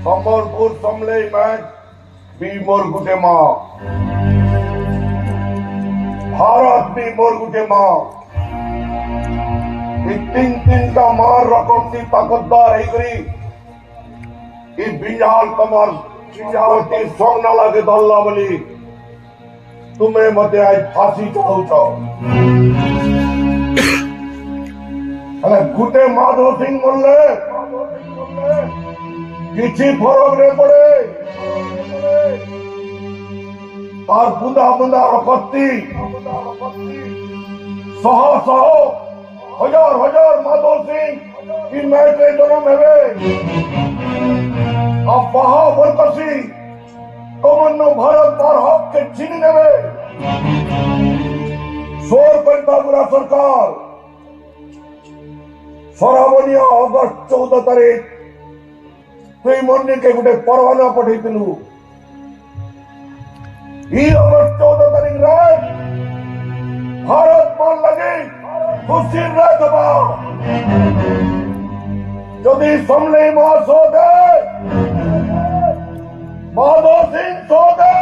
Sambalpur সমলেই match be more গুটে মা भारत भी मोर गुटे माँ तीन का मार रकम की ताकतदार है करी बिंजाल कमर चिंजावती सोंग ना लगे दल्ला बली तुम्हें मते आज फांसी चाहू चाहो अरे गुटे माधव सिंह बोले किसी फरक नहीं पड़े और बुंदा बुंदा रखती सह सह हजार हजार माधव सिंह की मैच में जन्म है अब वहां बरकसी तमन्नो भारत पर हक के छीन देवे शोर करता बुरा सरकार सरावनिया अगस्त 14 तारीख तुई मन्नी के गुटे परवाना पठेइथिलु अगस्त 14 तारीख रात भारत मान लगे खुशी रखबा यदि समले मां सो दे माधव सिंह सो दे